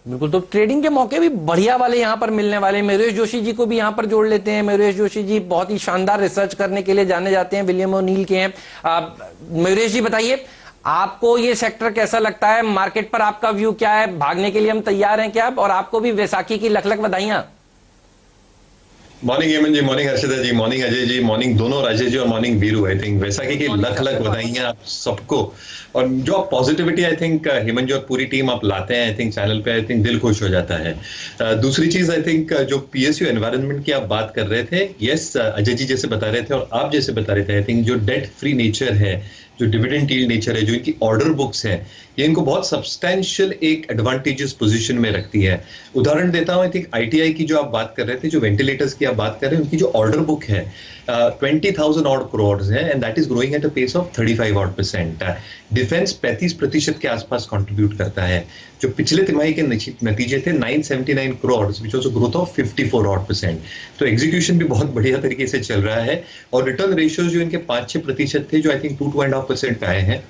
बिल्कुल, तो ट्रेडिंग के मौके भी बढ़िया वाले यहाँ पर मिलने वाले हैं। मयूरेश जोशी जी को भी यहाँ पर जोड़ लेते हैं। मयूरेश जोशी जी बहुत ही शानदार रिसर्च करने के लिए जाने जाते हैं, विलियम ओनील के हैं। मयूरेश जी बताइए, आपको ये सेक्टर कैसा लगता है? मार्केट पर आपका व्यू क्या है? भागने के लिए हम तैयार हैं क्या? और आपको भी वैसाखी की लख लख बधाइयां। मॉर्निंग हेमंत जी, मॉर्निंग हर्षिता जी, मॉर्निंग अजय जी, मॉर्निंग दोनों राजेश जी और morning Veeru. I think Vaisakhi की लख लख बधाइयां आप सबको। और जो आप पॉजिटिविटी आई थिंक हेमंत जी और पूरी टीम आप लाते हैं आई थिंक चैनल पे, आई थिंक दिल खुश हो जाता है। दूसरी चीज आई थिंक जो पीएसयू एनवायरनमेंट की आप बात कर रहे थे, यस अजय जी जैसे बता रहे थे और आप जैसे बता रहे थे, आई थिंक जो डेट फ्री नेचर है, जो डिविडेंड यील्ड नेचर है, जो इनकी ऑर्डर बुक्स है, ये इनको बहुत सब्सटैंशियल एक एडवांटेजेस पोजीशन में रखती है। उदाहरण देता हूं, आई थिंक आईटीआई की जो आप बात कर रहे थे, जो वेंटिलेटर्स की आप बात कर रहे हैं, उनकी जो ऑर्डर बुक है 20,000 ऑड करोड़ है and that is growing at a pace of 35 odd percent. Defence 35% के आसपास कंट्रीब्यूट करता है। जो पिछले तिमाही के नतीजे थे 979 crore, which was a growth of 54 odd percent. तो एग्जीक्यूशन भी बहुत बढ़िया तरीके से चल रहा है और रिटर्न रेशियोज जो इनके 5-6% थे, जो आई थिंक 2-2.5% पे आए हैं।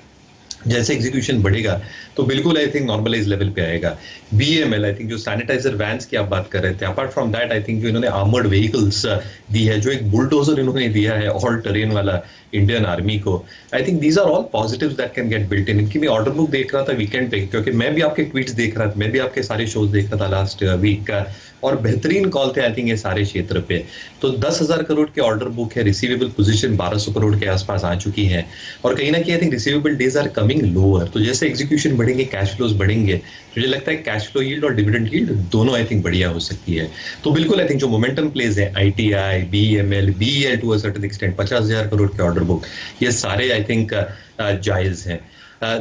जैसे एग्जीक्यूशन बढ़ेगा तो बिल्कुल आई थिंक नॉर्मलाइज लेवल पे आएगा। बीएमएल आई थिंक जो सैनिटाइजर वैन्स की आप बात कर रहे थे, apart from that I think जो इन्होंने आर्मर्ड व्हीकल्स दी है, जो एक बुलडोजर इन्होंने दिया है ऑल टेरेन वाला इंडियन आर्मी को, I think these are all positives that can get built in. इनकी मैं ऑर्डर बुक देख रहा था वीकेंड पे, क्योंकि मैं भी आपके ट्वीट्स देख रहा था, मैं भी आपके सारे शोज देख रहा था लास्ट वीक का, और बेहतरीन कॉल थे आई थिंक ये सारे क्षेत्र पे। तो 10,000 करोड़ की ऑर्डर बुक है, रिसीवेबल पोजीशन 1200 करोड़ के आसपास आ चुकी है, और कहीं ना कहीं I think receivable days are coming lower. तो जैसे एग्जीक्यूशन बढ़ेंगे, कैश फ्लोज बढ़ेंगे, मुझे लगता है कैश फ्लो यील्ड और डिविडेंड यील्ड दोनों आई थिंक बढ़िया हो सकती है। तो बिल्कुल आई थिंक जो मोमेंटम प्लेज है, ITI, BML, BL to a certain extent, 50,000 crore की ऑर्डर बुक, ये सारे आई थिंक जायज हैं।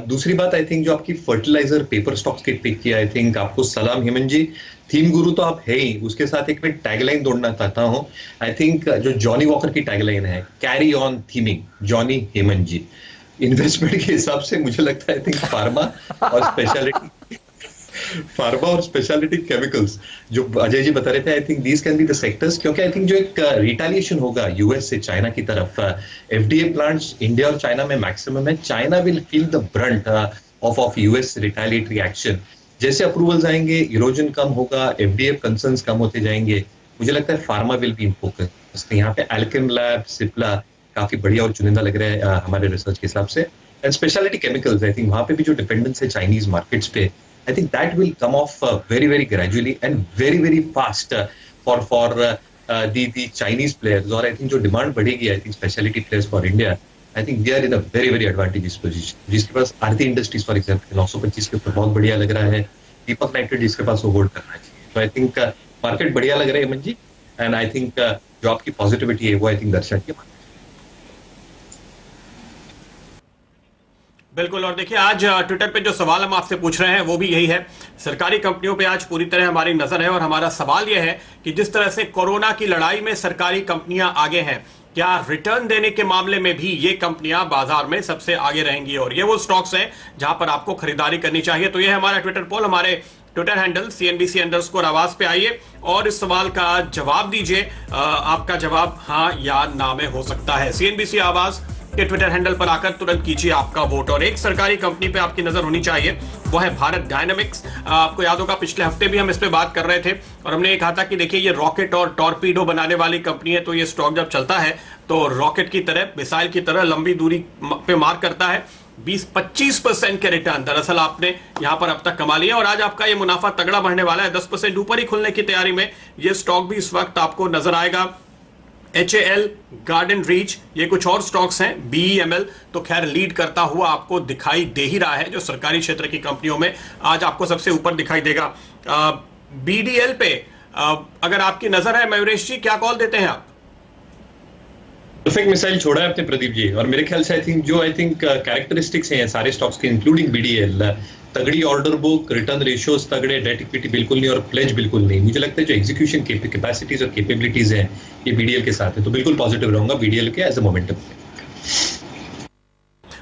दूसरी बात आई थिंक जो आपकी फर्टिलाइजर पेपर स्टॉक्स की पिक किया, आई थिंक आपको सलाम हेमंत जी, थीम गुरु तो आप है ही, उसके साथ एक मैं टैगलाइन जोड़ना चाहता हूं। आई थिंक जो जॉनी वॉकर की टैगलाइन है, carry on theming, johnny Hemant ji. Investment के हिसाब से मुझे लगता है आई थिंक फार्मा और स्पेशलिटी केमिकल्स जो अजय जी बता रहे थे, I think these can be the sectors, क्योंकि आई थिंक जो एक रिटेलिएशन होगा यूएस से चाइना की तरफ, एफडीए प्लांट्स इंडिया और चाइना में मैक्सिमम है, China will feel the Brunt of US retaliatory action. जैसे अप्रूवल्स आएंगे, इरोजन कम होगा, एफडीए कंसर्न्स कम होते जाएंगे, मुझे लगता है pharma will be in focus. यहाँ पे एल्केम लैब, सिप्ला काफी बढ़िया और चुनिंदा लग रहा है हमारे रिसर्च के हिसाब से। And speciality chemicals, I think वहां पे भी जो डिपेंडेंस है चाइनीज मार्केट्स पे, I think that will come off very, very gradually and very, very fast for the Chinese players. और I think जो demand बढ़ेगी, I think specialty players for India, I think they are in a very, very advantageous position. जिसके पास आरती industries for example 925 के ऊपर बहुत बढ़िया लग रहा है, दीपक नाइट्रेट जिसके पास वो होल्ड करना चाहिए। तो आई थिंक मार्केट बढ़िया लग रहा है हेमंत जी, एंड आई थिंक जो आपकी पॉजिटिविटी है वो आई थिंक दर्शाती है। बिल्कुल। और देखिए आज ट्विटर पे जो सवाल हम आपसे पूछ रहे हैं वो भी यही है। सरकारी कंपनियों पे आज पूरी तरह हमारी नजर है और हमारा सवाल यह है कि जिस तरह से कोरोना की लड़ाई में सरकारी कंपनियां आगे हैं, क्या रिटर्न देने के मामले में भी ये कंपनियां बाजार में सबसे आगे रहेंगी और ये वो स्टॉक्स हैं जहां पर आपको खरीदारी करनी चाहिए? तो ये है हमारा ट्विटर पोल। हमारे ट्विटर हैंडल CNBC_ आवाज पे आइए और इस सवाल का जवाब दीजिए। आपका जवाब हाँ या ना में हो सकता है। CNBC आवाज के ट्विटर हैंडल पर आकर तुरंत कीजिए आपका वोट। और एक सरकारी कंपनी पे आपकी नजर होनी चाहिए, वो है भारत डायनामिक्स। आपको याद होगा पिछले हफ्ते भी हम इस पे बात कर रहे थे और हमने ये कहा था कि देखिए ये रॉकेट और टॉर्पीडो बनाने वाली कंपनी है, तो ये स्टॉक जब चलता है तो रॉकेट की तरह, मिसाइल की तरह लंबी दूरी पे मार करता है। 20-25% के रिटर्न दरअसल आपने यहां पर अब तक कमा लिया और आज आपका ये मुनाफा तगड़ा बढ़ने वाला है। 10% ऊपर ही खुलने की तैयारी में ये स्टॉक भी इस वक्त आपको नजर आएगा। HAL, गार्डन रीच, ये कुछ और स्टॉक्स हैं। BEML तो खैर लीड करता हुआ आपको दिखाई दे ही रहा है, जो सरकारी क्षेत्र की कंपनियों में आज आपको सबसे ऊपर दिखाई देगा। BDL पे अगर आपकी नजर है मयूरेश जी, क्या कॉल देते हैं आप? परफेक्ट मिसाइल छोड़ा है अपने प्रदीप जी, और मेरे ख्याल से आई थिंक कैरेक्टरिस्टिक्स हैं सारे स्टॉक्स के इंक्लूडिंग BDL, तगड़ी ऑर्डर बुक, रिटर्न रेशियोज तगड़े, डेट इक्विटी बिल्कुल नहीं और प्लेज बिल्कुल नहीं। मुझे लगता है जो एग्जीक्यूशन कैपेसिटीज और कैपेबिलिटीज हैं ये BDL के साथ है, तो बिल्कुल पॉजिटिव रहूंगा BDL के एज अ मोमेंटम।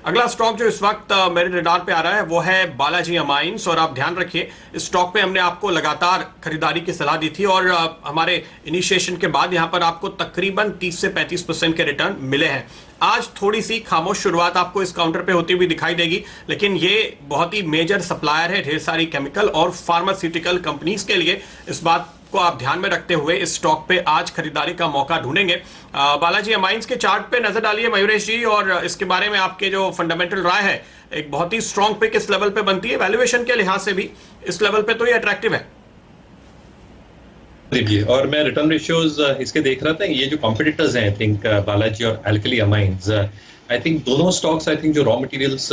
अगला स्टॉक जो इस वक्त मेरे रडार पे आ रहा है वो है बालाजी अमाइंस। और आप ध्यान रखिए, इस स्टॉक पे हमने आपको लगातार खरीदारी की सलाह दी थी और हमारे इनिशिएशन के बाद यहां पर आपको तकरीबन 30 से 35% के रिटर्न मिले हैं। आज थोड़ी सी खामोश शुरुआत आपको इस काउंटर पे होती हुई दिखाई देगी, लेकिन ये बहुत ही मेजर सप्लायर है ढेर सारी केमिकल और फार्मास्यूटिकल कंपनीज के लिए। इस बात को आप ध्यान में रखते हुए इस स्टॉक पे आज खरीदारी का मौका ढूंढेंगे। बालाजी अमाइंस के चार्ट पे नजर डालिए मयूरेश जी, और इसके बारे में आपके जो फंडामेंटल राय है, एक बहुत ही स्ट्रॉन्ग पिक इस लेवल पे बनती है, वैल्यूएशन के लिहाज से भी इस लेवल पे तो ये अट्रैक्टिव है। देखिए, और मैं रिटर्न रेशियोज इसके देख रहा था, ये जो कॉम्पिटिटर्स हैं आई थिंक बालाजी और अल्कली अमाइंस, आई थिंक दोनों स्टॉक्स आई थिंक जो रॉ मटेरियल्स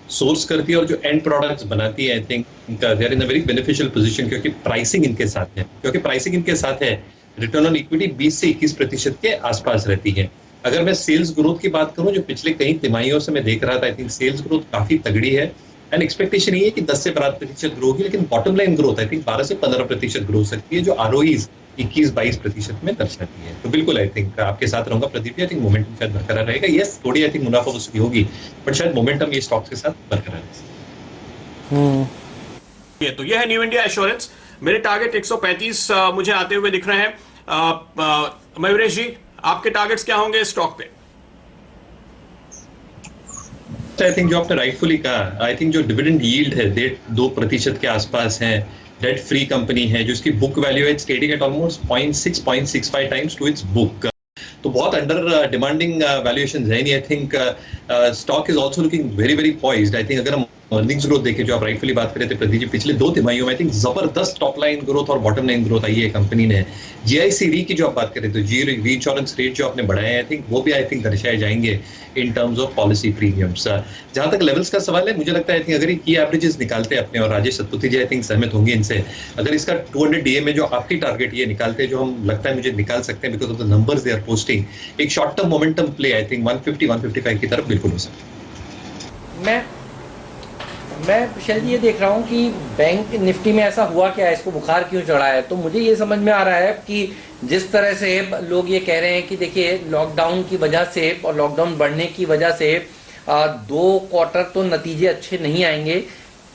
सोर्स करती है और जो एंड प्रोडक्ट्स बनाती है, I think they are in a very beneficial position, क्योंकि प्राइसिंग इनके साथ है, रिटर्न ऑन इक्विटी 20 से 21% के आसपास रहती है। अगर मैं सेल्स ग्रोथ की बात करूं, जो पिछले कई तिमाहियों से मैं देख रहा था, आई थिंक सेल्स ग्रोथ काफी तगड़ी है एंड एक्सपेक्टेशन ये है कि 10 से 12% ग्रो होगी, लेकिन bottom line growth I think 12 से 15% ग्रो हो सकती है, जो आरओईज 21-22% में दर्शाती है। तो बिल्कुल आई थिंक आपके साथ रहूंगा प्रदीप, आई थिंक मोमेंटम शायद बरकरार रहेगा। यस, थोड़ी आई थिंक मुनाफा वसूली होगी, बट शायद मोमेंटम ये स्टॉक्स के साथ बरकरार है। तो ये है न्यू इंडिया एश्योरेंस। मेरे टारगेट 135 मुझे आते हुए दिख रहे हैं। मयूरेश जी, आपके टारगेट्स क्या होंगे इस स्टॉक पे? आई थिंक जो आपने राइटफुली कहा, आई थिंक जो डिविडेंड यील्ड है 2% के आसपास है, डेट फ्री कंपनी है, जो इसकी बुक वैल्यू है trading at almost 0.65 times to its book, तो बहुत अंडर डिमांडिंग वैल्यूएशन है नहीं। I think stock is also looking very very poised. I think अगर हम अर्निंग्स ग्रोथ देखें, जो आप राइटफुली बात कर रहे थे प्रदीप जी, पिछले 2 तिमाहियों में आई थिंक जबरदस्त टॉप लाइन ग्रोथ और बॉटम लाइन ग्रोथ आई है कंपनी ने। जीआईसी री की जो आप बात करें, तो जी री इंश्योरेंस रेट जो आपने बढ़ाए हैं, आई थिंक वो भी आई थिंक दर्शाए जाएंगे इन टर्म्स ऑफ पॉलिसी प्रीमियम्स। जहां तक लेवल्स का सवाल है, मुझे लगता है अगर ये की एवरेजेस निकालते हैं अपने, और राजेश सतपथी जी आई थिंक सहमत होंगे इनसे, अगर इसका 200 डीए में जो आपकी टारगेट ये निकालते हैं, जो हम लगता है मुझे निकाल सकते हैं because of the numbers they are posting, एक short term momentum play I think 150-155 की तरफ बिल्कुल हो सकता है। मैं शैल जी ये देख रहा हूँ कि बैंक निफ्टी में ऐसा हुआ क्या है, इसको बुखार क्यों चढ़ा है। तो मुझे ये समझ में आ रहा है कि जिस तरह से लोग ये कह रहे हैं कि देखिए लॉकडाउन की वजह से और लॉकडाउन बढ़ने की वजह से 2 क्वार्टर तो नतीजे अच्छे नहीं आएंगे,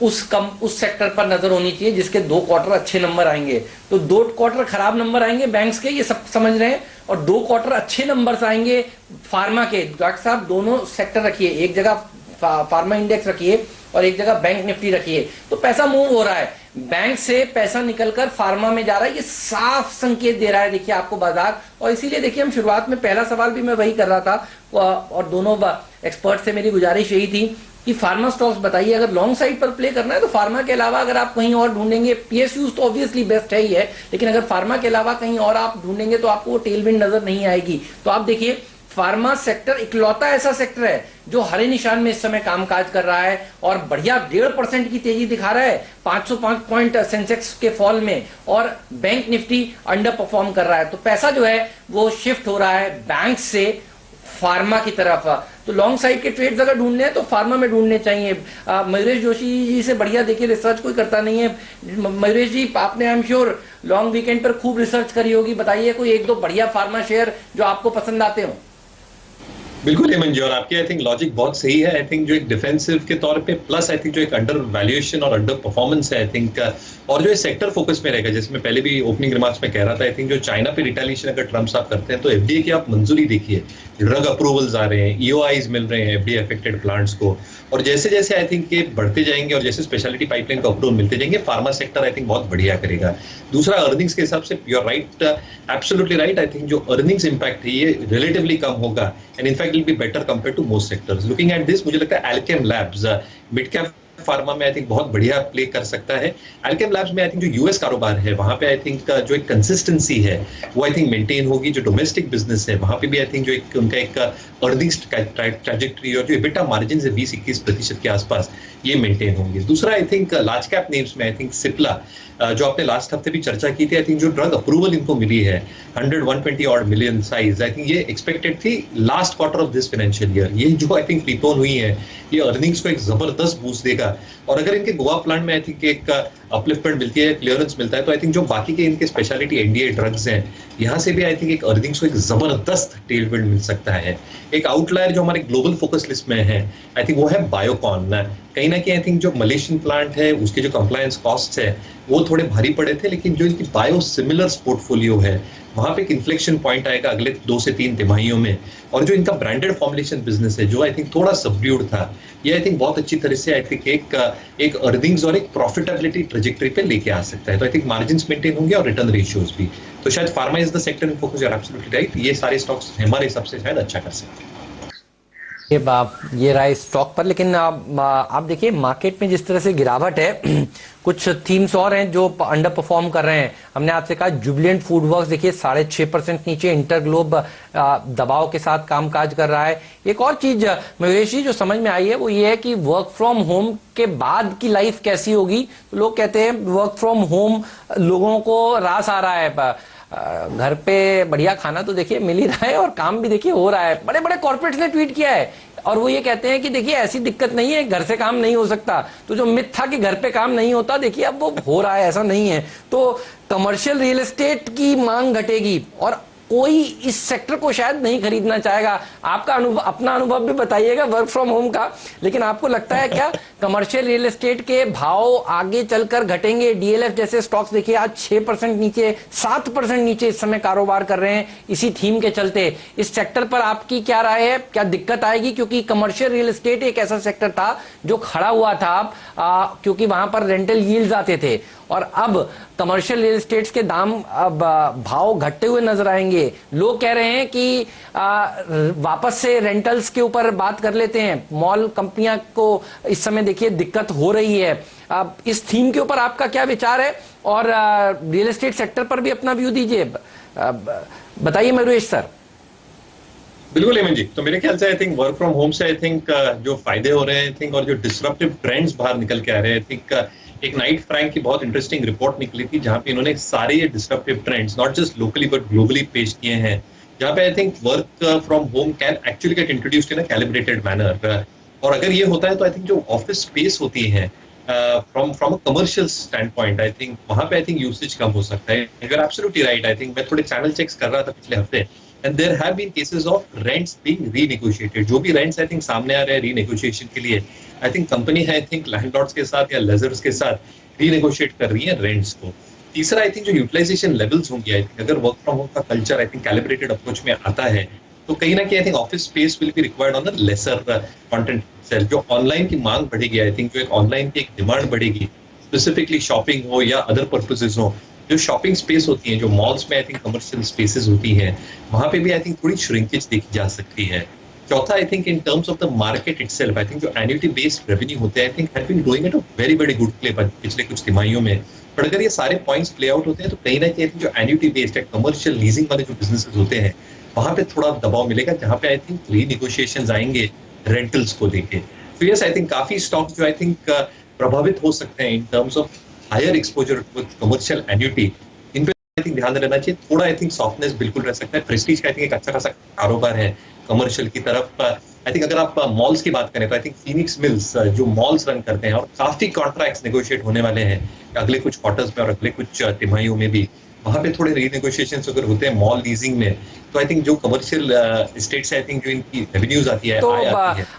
उस सेक्टर पर नजर होनी चाहिए जिसके 2 क्वार्टर अच्छे नंबर आएंगे। तो 2 क्वार्टर खराब नंबर आएंगे बैंक्स के, ये सब समझ रहे हैं, और 2 क्वार्टर अच्छे नंबर्स आएंगे फार्मा के। डॉक्टर साहब दोनों सेक्टर रखिए, एक जगह फार्मा इंडेक्स रखिए और एक जगह बैंक निफ्टी रखिए, तो पैसा मूव हो रहा है, बैंक से पैसा निकलकर फार्मा में जा रहा है, ये साफ संकेत दे रहा है देखिए आपको बाजार। और इसीलिए देखिए हम शुरुआत में पहला सवाल भी मैं वही कर रहा था और दोनों एक्सपर्ट से मेरी गुजारिश यही थी कि फार्मा स्टॉक्स बताइए, अगर लॉन्ग साइड पर प्ले करना है तो फार्मा के अलावा अगर आप कहीं और ढूंढेंगे, पीएसयूज तो ऑब्वियसली बेस्ट है ही है, लेकिन अगर फार्मा के अलावा कहीं और आप ढूंढेंगे तो आपको टेलविंड नजर नहीं आएगी। तो आप देखिए फार्मा सेक्टर इकलौता ऐसा सेक्टर है जो हरे निशान में इस समय कामकाज कर रहा है और बढ़िया 1.5% की तेजी दिखा रहा है 505 पॉइंट सेंसेक्स के फॉल में, और बैंक निफ्टी अंडर परफॉर्म कर रहा है। तो पैसा जो है वो शिफ्ट हो रहा है बैंक से फार्मा की तरफ। तो लॉन्ग साइड के ट्रेड्स अगर ढूंढने हैं तो फार्मा में ढूंढने चाहिए। मयूरेश जोशी जी से बढ़िया देखिए रिसर्च कोई करता नहीं है। मयूरेश जी, आपने I am sure long weekend पर खूब रिसर्च करी होगी, बताइए कोई 1-2 बढ़िया फार्मा शेयर जो आपको पसंद आते हो। बिल्कुल हेमंत जी, और आपकी आई थिंक लॉजिक बहुत सही है। आई थिंक जो एक डिफेंसिव के तौर पे प्लस आई थिंक जो एक अंडर वैल्यूएशन और अंडर परफॉर्मेंस है आई थिंक, और जो सेक्टर फोकस में रहेगा, जैसे मैं पहले भी ओपनिंग रिमार्क्स में कह रहा था, आई थिंक जो चाइना पे रिटेलिएशन अगर ट्रम्प साहब करते हैं तो एफडीए की आप मंजूरी देखिए, ड्रग अप्रूवल्स आ रहे हैं, ईओआईज मिल रहे हैं एफडीए अफेक्टेड प्लांट्स को, और जैसे जैसे आई थिंक ये बढ़ते जाएंगे और जैसे स्पेशलिटी पाइपलाइन का अप्रूवल मिलते जाएंगे, फार्मा सेक्टर आई थिंक बहुत बढ़िया करेगा। दूसरा, अर्निंग्स के हिसाब से you are right, absolutely right. I think जो अर्निंग्स इंपैक्ट है ये रिलेटिवली कम होगा and in fact will be better compare to most sectors. Looking at this, मुझे लगता है Alkem Labs mid cap pharma में आई थिंक बहुत बढ़िया प्ले कर सकता है। अल्केम लैब्स में आई थिंक जो यूएस कारोबार है वहां पे आई थिंक जो एक कंसिस्टेंसी है वो आई थिंक मेंटेन होगी। जो डोमेस्टिक बिजनेस है वहां पे भी आई थिंक जो एक उनका एक अर्निंग्स ट्रैजेक्टरी और जो एबिटा मार्जिन है 20-21% के आसपास ये मेंटेन होंगे। दूसरा, I think large cap names में आई थिंक सिप्ला, जो आपने लास्ट हफ्ते भी चर्चा की थी, आई थिंक जो ड्रग अप्रूवल इनको मिली है 100-120 odd million size, I think ये एक्सपेक्टेड थी last quarter of this financial year. ये जो आई थिंक प्रीपोन हुई है ये अर्निंग्स को एक जबरदस्त बूस्ट देगा और अगर इनके गोवा प्लांट में आई थिंक एक अपलिफ्टमेंट मिलती है, क्लियरेंस मिलता है, तो आई थिंक जो बाकी के इनके स्पेशलिटी एनडीए ड्रग्स हैं, यहाँ से भी आई थिंक एक अर्निंग्स को एक जबरदस्त टेलविंड मिल सकता है। एक आउटलायर जो हमारे ग्लोबल फोकस लिस्ट में है, आई थिंक वो है बायोकॉन। कहीं ना कहीं आई थिंक जो मलेशियन प्लांट है उसके जो कंप्लायंस कॉस्ट है वो थोड़े भारी पड़े थे, लेकिन जो इनकी बायोसिमिलर्स पोर्टफोलियो है वहां पे एक इन्फ्लेक्शन पॉइंट आएगा अगले 2 से 3 तिमाहियों में। और जो इनका ब्रांडेड फॉर्मुलेशन बिजनेस है जो आई थिंक थोड़ा सबड्यूड था, ये आई थिंक बहुत अच्छी तरह से आई थिंक एक अर्निंग्स और एक प्रॉफिटेबिलिटी ट्रेजेक्टरी पे लेके आ सकता है। तो आई थिंक मार्जिन्स मेंटेन होंगे और रिटर्न रेशियोज भी। तो शायद pharma is the sector in focus, you are absolutely right. ये सारे स्टॉक्स हमारे हिसाब से शायद अच्छा कर सकते हैं। ये रहा स्टॉक पर, लेकिन आप देखिए मार्केट में जिस तरह से गिरावट है, कुछ थीम्स और हैं जो अंडर परफॉर्म कर रहे हैं। हमने आपसे कहा जुबिलेंट फूड वर्क्स देखिए 6.5% नीचे, इंटरग्लोब दबाव के साथ कामकाज कर रहा है। एक और चीज मयूरेश जी जो समझ में आई है वो ये है कि वर्क फ्रॉम होम के बाद की लाइफ कैसी होगी। तो लोग कहते हैं वर्क फ्रॉम होम लोगों को रास आ रहा है, घर पे बढ़िया खाना तो देखिए मिल ही रहा है और काम भी देखिए हो रहा है। बड़े बड़े कॉर्पोरेट्स ने ट्वीट किया है और वो ये कहते हैं कि देखिए ऐसी दिक्कत नहीं है, घर से काम नहीं हो सकता। तो जो मिथ था कि घर पे काम नहीं होता, देखिए अब वो हो रहा है, ऐसा नहीं है। तो कमर्शियल रियल एस्टेट की मांग घटेगी और कोई इस सेक्टर को शायद नहीं खरीदना चाहेगा। आपका अपना अनुभव भी बताइएगा वर्क फ्रॉम होम का। लेकिन आपको लगता है क्या कमर्शियल रियल एस्टेट के भाव आगे चलकर घटेंगे? डीएलएफ जैसे स्टॉक्स देखिए आज 6% नीचे, 7% नीचे इस समय कारोबार कर रहे हैं इसी थीम के चलते। इस सेक्टर पर आपकी क्या राय है? क्या दिक्कत आएगी? क्योंकि कमर्शियल रियल एस्टेट एक ऐसा सेक्टर था जो खड़ा हुआ था क्योंकि वहां पर रेंटल यील्ड्स आते थे और अब कमर्शियल रियल एस्टेट्स के दाम अब भाव घटते हुए नजर आएंगे। लोग कह रहे हैं कि वापस से रेंटल्स के ऊपर बात कर लेते हैं। मॉल कंपनियां को इस समय देखिए दिक्कत हो रही है। अब इस थीम के ऊपर आपका क्या विचार है और रियल एस्टेट सेक्टर पर भी अपना व्यू दीजिए, बताइए मयूरेश सर। बिल्कुल हेमंत जी, तो मेरे ख्याल से आई थिंक वर्क फ्रॉम होम से आई थिंक जो फायदे हो रहे हैं आई थिंक और जो डिसरप्टिव ट्रेंड्स बाहर निकल के आ रहे हैं, आई थिंक एक नाइट फ्रैंक की बहुत इंटरेस्टिंग रिपोर्ट निकली थी जहां पे इन्होंने सारे ये disruptive trends not just locally but globally पेश किए हैं, जहां पे I think work from home can actually get introduced in a calibrated manner. और अगर ये होता है तो आई थिंक जो ऑफिस स्पेस होती है from a commercial standpoint, I think वहां पे आई थिंक यूसेज कम हो सकता है। You are absolutely right. I think मैं थोड़े चैनल चेक्स कर रहा था पिछले हफ्ते and there have been cases of rents being renegotiated। जो भी rents I think सामने आ रहे हैं renegotiation के लिए, I think कंपनी है I think landlords के साथ या lessors के साथ renegotiate कर रही है rents को। तीसरा I think जो utilization levels होंगे, I think अगर work from home का culture I think calibrated approach में आता है तो कहीं ना कहीं I think office space will be required on a lesser content cell। जो online की मांग बढ़ेगी, I think जो एक online की एक डिमांड बढ़ेगी, स्पेसिफिकली शॉपिंग हो या अदर पर्पसेस हो, जो शॉपिंग स्पेस होती है, जो मॉल्स में आई थिंक कमर्शियल स्पेसेस होती हैं, वहां पे भी आई थिंक थोड़ी श्रिंकेज देखी जा सकती है। चौथा I think in terms of the market itself, I think जो एन्युटी बेस्ड रेवेन्यू होते हैं I think have been growing at a very very good clip पिछले कुछ तिमाहियों में। पर अगर ये सारे पॉइंट्स प्ले आउट होते हैं तो कहीं ना कहीं जो एन्युटी बेस्ड है कमर्शियल लीजिंग वाले जो बिजनेसेस होते हैं वहां पे थोड़ा दबाव मिलेगा, जहां पे आई थिंक रीनेगोशिएशंस आएंगे रेंटल्स को लेके। तो यस आई थिंक काफी स्टॉक्स जो आई थिंक प्रभावित हो सकते हैं in terms of higher exposure with commercial annuity, इन पे आई थिंक ध्यान देना चाहिए। थोड़ा आई थिंक सॉफ्टनेस बिल्कुल रह सकता है। प्रेस्टीज का आई थिंक एक अच्छा खासा कारोबार है कमर्शियल की तरफ। आई थिंक अगर आप मॉल्स की बात करें तो आई थिंक फीनिक्स मिल्स जो मॉल्स रन करते हैं और काफी कॉन्ट्रैक्ट्स नेगोशिएट होने वाले हैं अगले कुछ क्वार्टर्स में और अगले कुछ तिमाहियों में भी, वहां पे थोड़े रीनेगोशिएशंस अगर होते हैं मॉल लीजिंग में तो आई थिंक जो कमर्शियल स्टेट्स आई थिंक जो इनकी रेवेन्यूज आती है, तो आय आती है,